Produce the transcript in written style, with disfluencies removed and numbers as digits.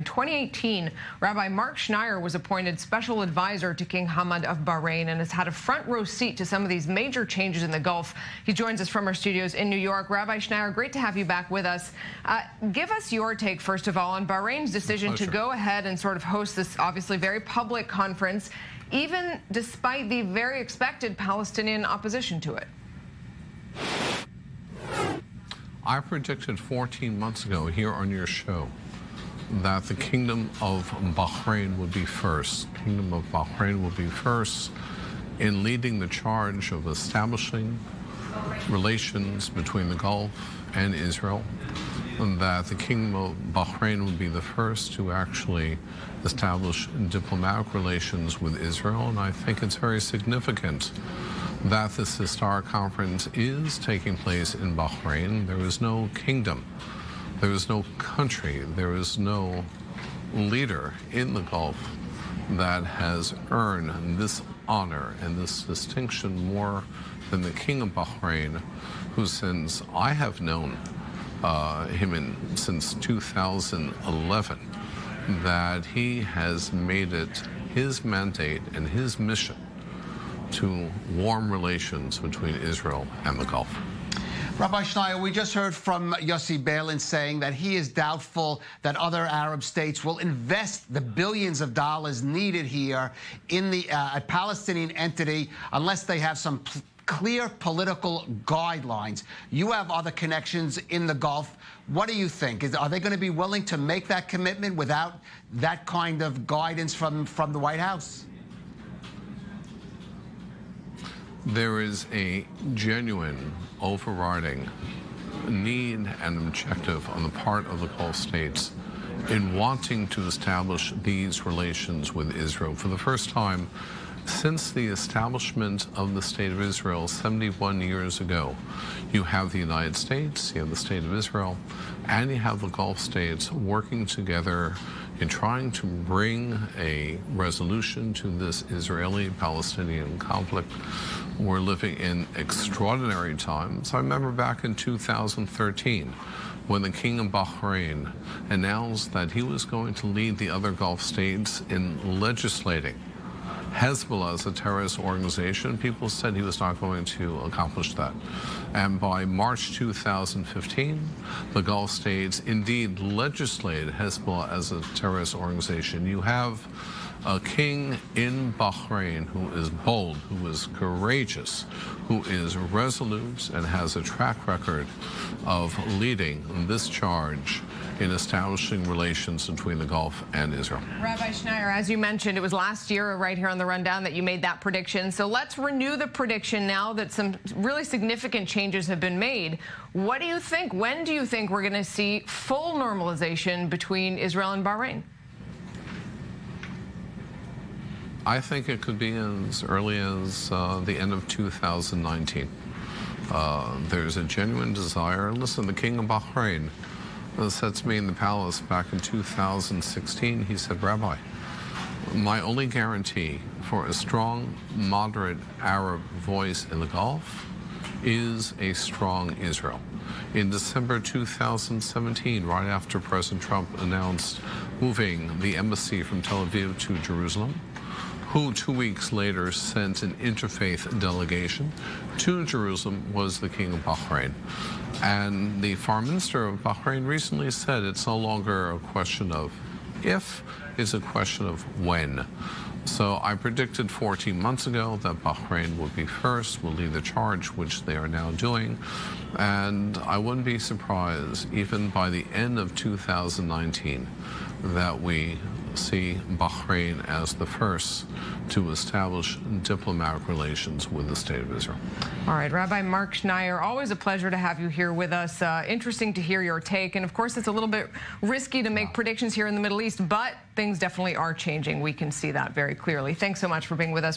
2018, Rabbi Marc Schneier was appointed special advisor to King Hamad of Bahrain and has had a front row seat to some of these major changes in the Gulf. He joins us from our studios in New York. Rabbi Schneier, great to have you back with us. Give us your take, first of all, on Bahrain's decision to go ahead and sort of host this obviously very public conference, even despite the very expected Palestinian opposition to it. I predicted 14 months ago here on your show that the Kingdom of Bahrain would be first. Kingdom of Bahrain will be first in leading the charge of establishing relations between the Gulf and Israel, and that the Kingdom of Bahrain would be the first to actually establish diplomatic relations with Israel. And I think it's very significant that this historic conference is taking place in Bahrain. There is no kingdom, there is no country, there is no leader in the Gulf that has earned this honor and this distinction more than the King of Bahrain, who, since I have known him since 2011, that he has made it his mandate and his mission to warm relations between Israel and the Gulf. Rabbi Schneier, we just heard from Yossi Beilin saying that he is doubtful that other Arab states will invest the billions of dollars needed here in the Palestinian entity unless they have some clear political guidelines. You have other connections in the Gulf. What do you think? Are they going to be willing to make that commitment without that kind of guidance from the White House? There is a genuine, overriding need and objective on the part of the Gulf states in wanting to establish these relations with Israel. For the first time since the establishment of the State of Israel 71 years ago, you have the United States, you have the State of Israel, and you have the Gulf states working together in trying to bring a resolution to this Israeli-Palestinian conflict. We're living in extraordinary times. I remember back in 2013 when the King of Bahrain announced that he was going to lead the other Gulf states in legislating Hezbollah as a terrorist organization. People said he was not going to accomplish that. And by March 2015, the Gulf states indeed legislated Hezbollah as a terrorist organization. You have a king in Bahrain who is bold, who is courageous, who is resolute, and has a track record of leading this charge in establishing relations between the Gulf and Israel. Rabbi Schneier, as you mentioned, it was last year right here on the rundown that you made that prediction. So let's renew the prediction now that some really significant changes have been made. What do you think? When do you think we're going to see full normalization between Israel and Bahrain? I think it could be as early as the end of 2019. There's a genuine desire. Listen, the King of Bahrain said to me in the palace back in 2016, he said, Rabbi, my only guarantee for a strong, moderate Arab voice in the Gulf is a strong Israel. In December 2017, right after President Trump announced moving the embassy from Tel Aviv to Jerusalem, who 2 weeks later sent an interfaith delegation to Jerusalem, was the King of Bahrain. And the Foreign Minister of Bahrain recently said it's no longer a question of if, it's a question of when. So I predicted 14 months ago that Bahrain would be first, will lead the charge, which they are now doing. And I wouldn't be surprised, even by the end of 2019, that we see Bahrain as the first to establish diplomatic relations with the State of Israel. All right, Rabbi Marc Schneier, always a pleasure to have you here with us. Interesting to hear your take. And of course, it's a little bit risky to make predictions here in the Middle East, but things definitely are changing. We can see that very clearly. Thanks so much for being with us.